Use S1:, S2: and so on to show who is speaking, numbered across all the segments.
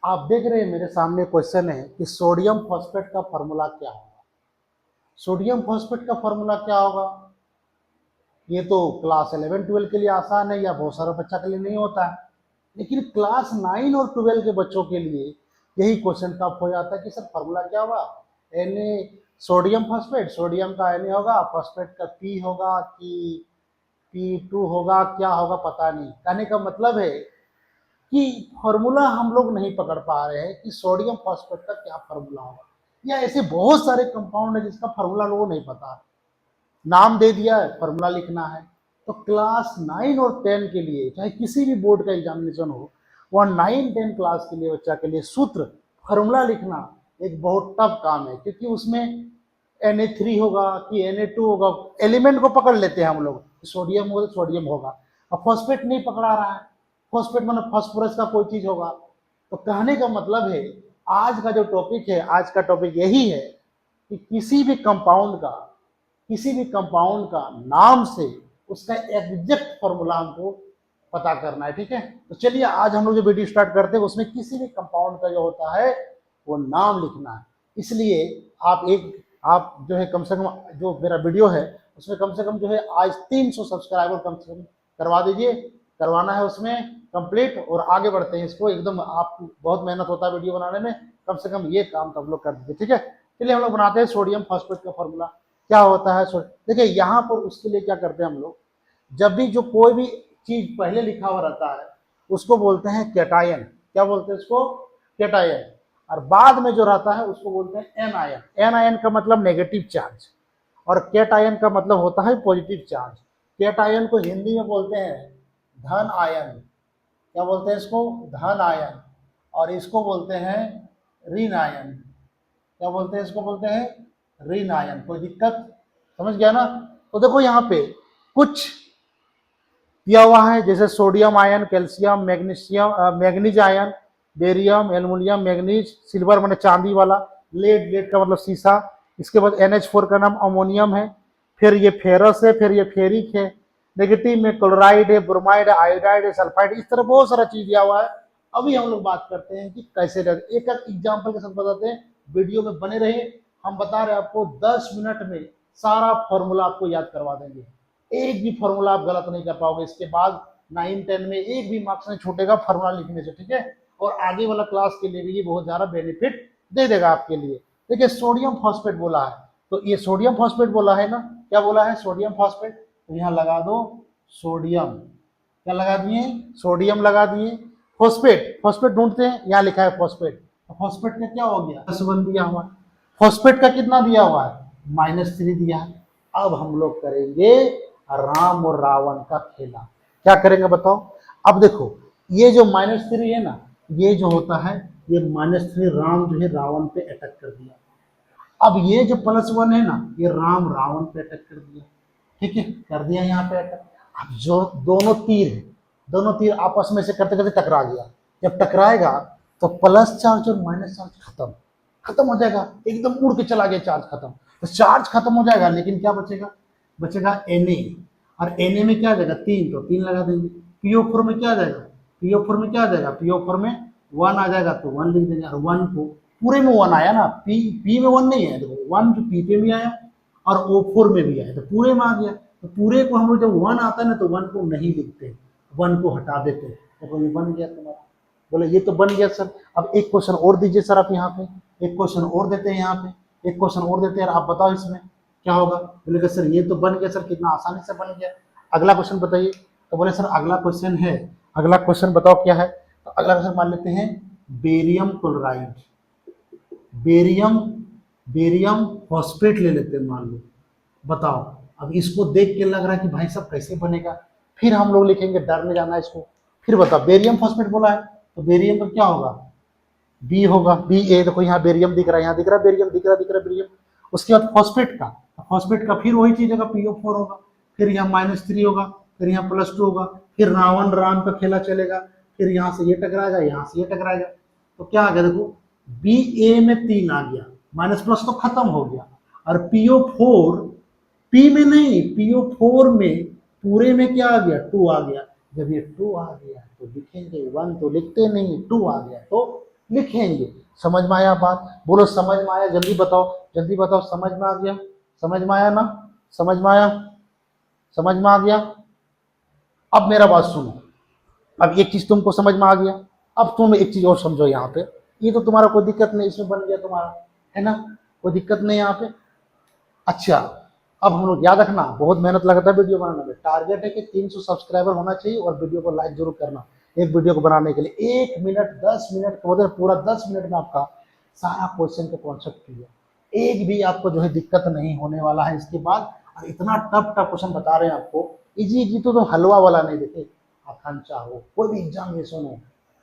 S1: आप देख रहे हैं मेरे सामने क्वेश्चन है कि सोडियम फॉस्फेट का फॉर्मूला क्या होगा। सोडियम फॉस्फेट का फॉर्मूला क्या होगा? ये तो क्लास 11 12 के लिए आसान है या बहुत सारे बच्चा के लिए नहीं होता है, लेकिन क्लास 9 और 12 के बच्चों के लिए यही क्वेश्चन टफ हो जाता है कि सर फॉर्मूला क्या होगा। Na सोडियम फॉस्फेट, सोडियम का Na होगा, फॉस्फेट का P होगा कि P2 होगा, क्या होगा पता नहीं। कहने का मतलब है कि फॉर्मूला हम लोग नहीं पकड़ पा रहे हैं कि सोडियम फॉस्फेट का क्या फॉर्मूला होगा, या ऐसे बहुत सारे कंपाउंड है जिसका फॉर्मूला लोगों को नहीं पता। नाम दे दिया है, फॉर्मूला लिखना है। तो क्लास 9 और 10 के लिए चाहे किसी भी बोर्ड का एग्जामिनेशन हो, वह 9 10 क्लास के लिए बच्चा के लिए सूत्र फॉर्मूला लिखना एक बहुत टफ काम है, क्योंकि उसमें Na3 होगा कि Na2 होगा, एलिमेंट को पकड़ लेते हैं हम लोग, सोडियम होगा तो सोडियम होगा। अब फॉस्फेट नहीं पकड़ा रहा है, फॉस्फेट मतलब फास्फोरस का कोई चीज होगा। तो कहने का मतलब है आज का जो टॉपिक है, आज का टॉपिक यही है कि किसी भी कंपाउंड का नाम से उसका एग्जैक्ट फॉर्मूला हमको पता करना है। ठीक है, तो चलिए आज हम लोग जो वीडियो स्टार्ट करते हैं उसमें किसी भी कंपाउंड का जो होता है वो नाम लिखना है। इसलिए आप जो है कम से कम जो मेरा वीडियो है उसमें कम से कम जो है आज 300 सब्सक्राइबर कम से कम करवा दीजिए, करवाना है उसमें कंप्लीट, और आगे बढ़ते हैं इसको एकदम। आप बहुत मेहनत होता है वीडियो बनाने में, कम से कम ये काम तो हम लोग कर दीजिए। ठीक है, चलिए हम लोग बनाते हैं सोडियम फॉस्फेट का फॉर्मूला क्या होता है। देखिए यहाँ पर उसके लिए क्या करते हैं हम लोग, जब भी जो कोई भी चीज पहले लिखा हुआ रहता है उसको बोलते हैं कैटायन। क्या बोलते हैं उसको? कैटायन। और बाद में जो रहता है उसको बोलते हैं एनायन। एनायन का मतलब नेगेटिव चार्ज, और कैटायन का मतलब होता है पॉजिटिव चार्ज। कैटायन को हिंदी में बोलते हैं धन आयन। क्या बोलते हैं इसको? धन आयन। और इसको बोलते हैं ऋण आयन। क्या बोलते हैं इसको? बोलते हैं ऋण आयन। कोई दिक्कत? समझ गया ना? तो देखो यहाँ पे कुछ दिया हुआ है, जैसे sodium ion, calcium, magnesium, manganese ion, barium, aluminium, manganese, silver मैंने चांदी वाला, लेड, लेड का मतलब शीशा। इसके बाद NH4 का नाम अमोनियम है, फिर ये फेरस है, फिर ये फेरिक है, नेगेटिव में क्लोराइड है, ब्रोमाइड है, आयोडाइड है, सल्फाइड, इस तरह बहुत सारा चीज दिया हुआ है। अभी हम लोग बात करते हैं कि कैसे एक एक एग्जाम्पल के साथ बताते हैं। वीडियो में बने रहे, हम बता रहे हैं आपको 10 मिनट में सारा फॉर्मूला आपको याद करवा देंगे। एक भी फॉर्मूला आप गलत नहीं कर पाओगे। इसके बाद 9 10 में एक भी मार्क्स नहीं छूटेगा फॉर्मूला लिखने से। ठीक है, और आगे वाला क्लास के लिए भी ये बहुत ज्यादा बेनिफिट दे देगा आपके लिए। देखिए सोडियम फॉस्फेट बोला है, तो ये सोडियम फॉस्फेट बोला है ना, क्या बोला है? Sodium phosphate. तो यहाँ लगा दो सोडियम। क्या लगा दिए? सोडियम लगा दिए। फॉस्फेट, फॉस्फेट ढूंढते हैं, यहाँ लिखा है फॉस्फेट। फॉस्फेट का क्या हो गया? +1 दिया हुआ है। फॉस्फेट का कितना दिया हुआ है? -3 दिया है। अब हम लोग करेंगे राम और रावण का खेला। क्या करेंगे बताओ? अब देखो ये जो -3 है ना, ये जो होता है ये -3 राम जो है रावण पे अटैक कर दिया। अब ये जो +1 है ना, ये राम रावण पे अटैक कर दिया। ठीक है, कर दिया यहाँ पे अटैक। अब जो दोनों तीर है, दोनों तीर आपस में से करते करते टकरा गया। जब टकराएगा तो प्लस चार्ज और माइनस चार्ज खत्म, खत्म हो जाएगा, एकदम उड़ के चला गया चार्ज खत्म। तो चार्ज खत्म हो जाएगा, लेकिन क्या बचेगा? बचेगा Na। और Na में क्या आ जाएगा? 3, तो 3 लगा देंगे। PO4 में क्या आ जाएगा? PO4 में क्या आ जाएगा? PO4 में 1 आ जाएगा, तो 1 लिख देंगे। और 1 को पूरे में 1 आया ना, पी में 1 नहीं है, देखो 1 जो पी पे भी आया और O4 में भी आया, तो पूरे में आ गया। तो पूरे को हम लोग जब 1 आता है ना तो 1 को नहीं लिखते, 1 को हटा देते हैं। तो ये बन गया तुम्हारा। बोले ये तो बन गया सर। अब एक क्वेश्चन और दीजिए सर आप यहाँ पे, एक क्वेश्चन और देते हैं यहाँ पे, एक क्वेश्चन और देते हैं, आप बताओ इसमें क्या होगा। बोले सर ये तो बन गया सर, कितना आसानी से बन गया, अगला क्वेश्चन बताइए। तो बोले सर अगला क्वेश्चन है, अगला क्वेश्चन बताओ क्या है। तो अगला क्वेश्चन मान लेते हैं barium chloride, barium barium phosphate ले लेते हैं मान लो। बताओ, अब इसको देख के लग रहा है कि भाई साहब कैसे बनेगा, फिर हम लोग लिखेंगे, डर में जाना है इसको। फिर बताओ बेरियम फॉस्फेट बोला है, तो बेरियम का क्या होगा? बी होगा, BA। देखो यहाँ बेरियम दिख रहा है, यहाँ दिख रहा है बेरियम, दिख रहा है बेरियम। उसके बाद फॉस्फेट का, फॉस्फेट का फिर वही चीज होगा, PO4 होगा, फिर यहाँ -3 होगा, फिर यहाँ +2 होगा, फिर रावण राम का खेला चलेगा, फिर यहाँ से ये टकराएगा, यहाँ से ये टकराएगा। तो क्या आ गया देखो, BA में 3 आ गया, माइनस प्लस तो खत्म हो गया। और PO4 P में नहीं, PO4 में पूरे में क्या आ गया? 2 आ गया। जब ये 2 आ गया तो लिखेंगे, 1 तो लिखते नहीं, 2 आ गया तो लिखेंगे। समझ में आया बात? बोलो समझ में आया? जल्दी बताओ, जल्दी बताओ, समझ में आ गया? समझ में आया ना? समझ में आया? समझ में आ गया? अब मेरा बात सुनो, अब एक चीज तुमको समझ में आ गया, अब तुम एक चीज और समझो यहाँ पे। ये तो तुम्हारा कोई दिक्कत नहीं, इसमें बन गया तुम्हारा, है ना? कोई दिक्कत नहीं यहाँ पे। अच्छा, अब हम लोग याद रखना, बहुत मेहनत लगता है वीडियो बनाने में। टारगेट है कि 300 सब्सक्राइबर होना चाहिए और वीडियो को लाइक जरूर करना। एक वीडियो को बनाने के लिए 1 मिनट 10 मिनट तो पूरा 10 मिनट में आपका सारा क्वेश्चन का कॉन्सेप्ट क्लियर। एक भी आपको जो है दिक्कत नहीं होने वाला है इसके बाद। और इतना टफ टफ क्वेश्चन बता रहे हैं आपको, इजी इजी तो हलवा वाला नहीं देते। आकांक्षा हो, कोई भी एग्जाम में सुनो,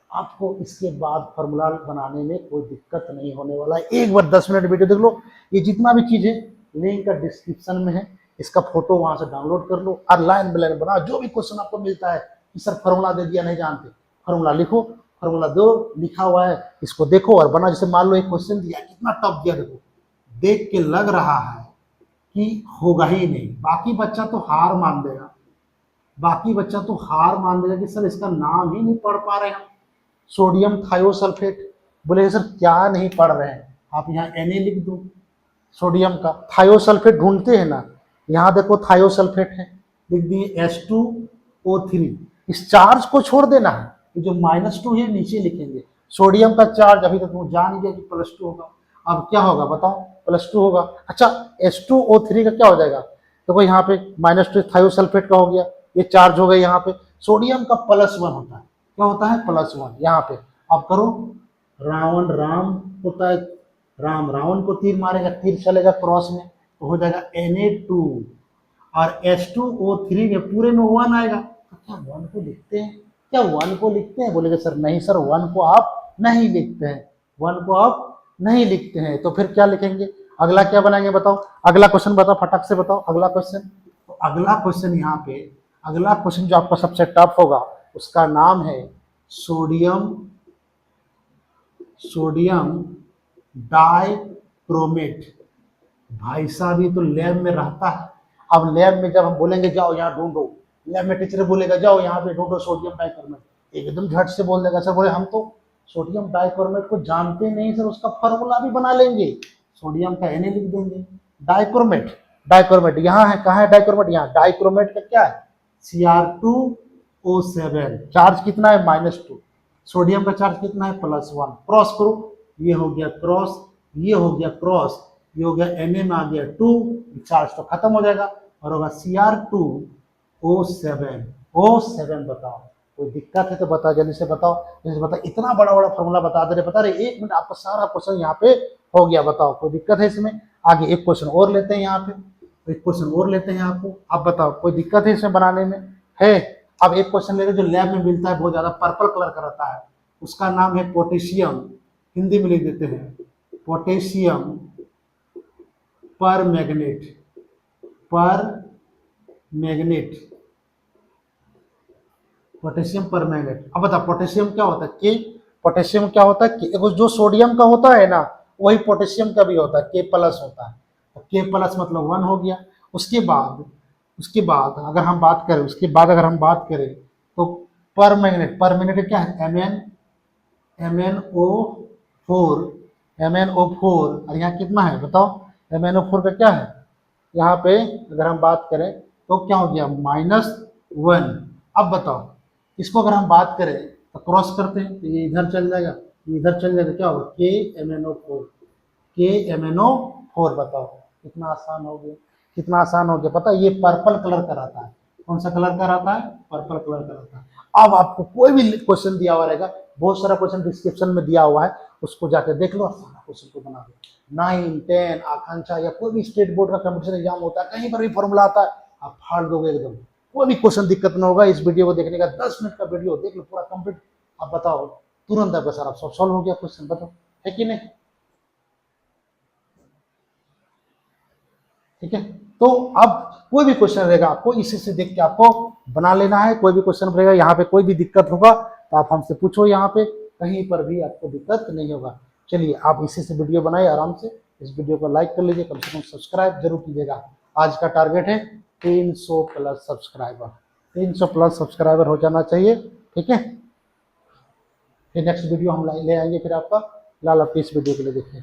S1: आपको इसके बाद फॉर्मूला बनाने में कोई दिक्कत नहीं होने वाला है। एक बार 10 मिनट वीडियो देख लो। ये जितना भी चीज है लिंक का डिस्क्रिप्शन में है, इसका फोटो वहां से डाउनलोड कर लो और लाइन बाय लाइन बनाओ। जो भी क्वेश्चन आपको मिलता है कि सर फॉर्मूला दे दिया नहीं जानते, फॉर्मूला लिखो, फॉर्मूला दो, लिखा हुआ है इसको देखो और बना। जैसे मान लो एक क्वेश्चन दिया, कितना टफ दिया, देखो देख के लग रहा है कि होगा ही नहीं, बाकी बच्चा तो हार मान देगा, बाकी बच्चा तो हार मान देगा कि सर इसका नाम ही नहीं पढ़ पा रहे हम। सोडियम थायोसल्फेट, बोले सर क्या नहीं पढ़ रहे हैं, आप यहाँ Na लिख दो सोडियम का। थायोसल्फेट ढूंढते हैं ना, यहाँ देखो थायोसल्फेट है, लिख दिए H2O3। इस चार्ज को छोड़ देना है, ये जो -2 है नीचे लिखेंगे। सोडियम का चार्ज अभी तक तुम जान गया कि +2 होगा, अब क्या होगा बताओ? +2 होगा। अच्छा, H2O3 का क्या हो जाएगा? देखो यहाँ पे -2 थायोसल्फेट का हो गया, ये चार्ज हो गया यहाँ पे। सोडियम का +1 होता है, क्या होता है? +1 यहाँ पे। अब करो, रावण राम होता है, राम रावण को तीर मारेगा, तीर चलेगा क्रॉस में तो हो जाएगा Na2। और H2O3 में पूरे में 1 आएगा, तो क्या 1 को लिखते हैं? क्या 1 को लिखते हैं? बोलेगे सर नहीं सर, 1 को आप नहीं लिखते हैं, 1 को आप नहीं लिखते हैं। तो फिर क्या लिखेंगे? अगला क्या बनाएंगे बताओ? अगला क्वेश्चन बताओ, फटाक से बताओ अगला क्वेश्चन। तो अगला क्वेश्चन यहाँ पे, अगला क्वेश्चन जो आपका सबसे टफ होगा उसका नाम है सोडियम सोडियम डाइक्रोमेट। भाई साहब ये तो लैब में रहता है। अब लैब में जब हम बोलेंगे जाओ यहाँ ढूंढो, लैब में टीचर बोलेगा जाओ यहाँ पे ढूंढो सोडियम डाइक्रोमेट, एकदम झट से बोल देगा। सर बोले हम तो सोडियम डाइक्रोमेट को जानते नहीं सर, उसका फॉर्मूला भी बना लेंगे, सोडियम का Na लिख देंगे। डाइक्रोमेट, डाइक्रोमेट यहाँ है, कहाँ है डाइक्रोमेट? यहाँ। डाइक्रोमेट का क्या है? Cr2O7, चार्ज कितना है? -2। सोडियम का चार्ज कितना है? +1। क्रॉस करो, ये हो गया क्रॉस, ये हो गया क्रॉस, ये हो गया Na में आ गया 2, चार्ज तो खत्म हो जाएगा और होगा Cr2O7। O7 बताओ, कोई दिक्कत है तो बताओ, जल्दी से बताओ, जल्दी बताओ। इतना बड़ा बड़ा फॉर्मूला बता दे रहे, बता रहे 1 मिनट आपका सारा क्वेश्चन यहाँ पे हो गया। बताओ कोई दिक्कत है इसमें? आगे एक क्वेश्चन और लेते हैं यहाँ पे, एक क्वेश्चन और लेते हैं आपको। आप बताओ कोई दिक्कत है इसमें बनाने में? है। अब एक क्वेश्चन लेते जो लैब में मिलता है, बहुत ज्यादा पर्पल कलर का रहता है, उसका नाम है पोटेशियम। हिंदी में लिख देते हैं पोटेशियम पर मैग्नेट, पर मैग्नेट, पोटेशियम पर मैग्नेट। अब बता पोटेशियम क्या होता है? के। पोटेशियम क्या होता है? के। जो सोडियम का होता है ना, वही पोटेशियम का भी होता है, K+ होता है। K+ मतलब 1 हो गया। उसके बाद अगर हम बात करें, उसके बाद अगर हम बात करें तो पर मैग्नेट, पर मैग्नेट क्या है? MnO4, MnO4। और यहाँ कितना है बताओ? MnO4 का क्या है? यहाँ पे अगर हम बात करें तो क्या हो गया? -1। अब बताओ इसको अगर हम बात करें तो क्रॉस करते हैं तो ये इधर चल जाएगा, ये इधर चल जाएगा, क्या होगा? KMnO4, KMnO4। बताओ कितना आसान हो गया, कितना आसान हो गया। पता है ये पर्पल कलर का रहता है। कौन सा कलर का रहता है? पर्पल कलर का रहता है। अब आपको कोई भी क्वेश्चन दिया हुआ रहेगा, बहुत सारा क्वेश्चन डिस्क्रिप्शन में दिया हुआ है, उसको जाकर देख लो और सारा क्वेश्चन को बना दो। 9, 10 आकांक्षा या कोई भी स्टेट बोर्ड का कंपटीशन एग्जाम होता है, कहीं पर भी फॉर्मूला आता है, आप फाड़ दोगे एकदम। कोई भी क्वेश्चन दिक्कत ना होगा। इस वीडियो को देखने का 10 मिनट का वीडियो देख लो पूरा कंप्लीट। आप बताओ तुरंत आपका सारा सॉल्व हो गया क्वेश्चन। बताओ है कि नहीं? ठीक है, तो अब कोई भी क्वेश्चन रहेगा आपको इसी से देख के आपको बना लेना है। कोई भी क्वेश्चन रहेगा, यहाँ पे कोई भी दिक्कत होगा तो आप हमसे पूछो, यहाँ पे कहीं पर भी आपको दिक्कत नहीं होगा। चलिए आप इसी से वीडियो बनाए आराम से। इस वीडियो को लाइक कर लीजिए, कम से कम सब्सक्राइब जरूर कीजिएगा। आज का टारगेट है 300+ सब्सक्राइबर, 300+ सब्सक्राइबर हो जाना चाहिए। ठीक है, फिर नेक्स्ट वीडियो हम ले आएंगे फिर आपका। फिलहाल आपकी इस वीडियो के लिए देखिए।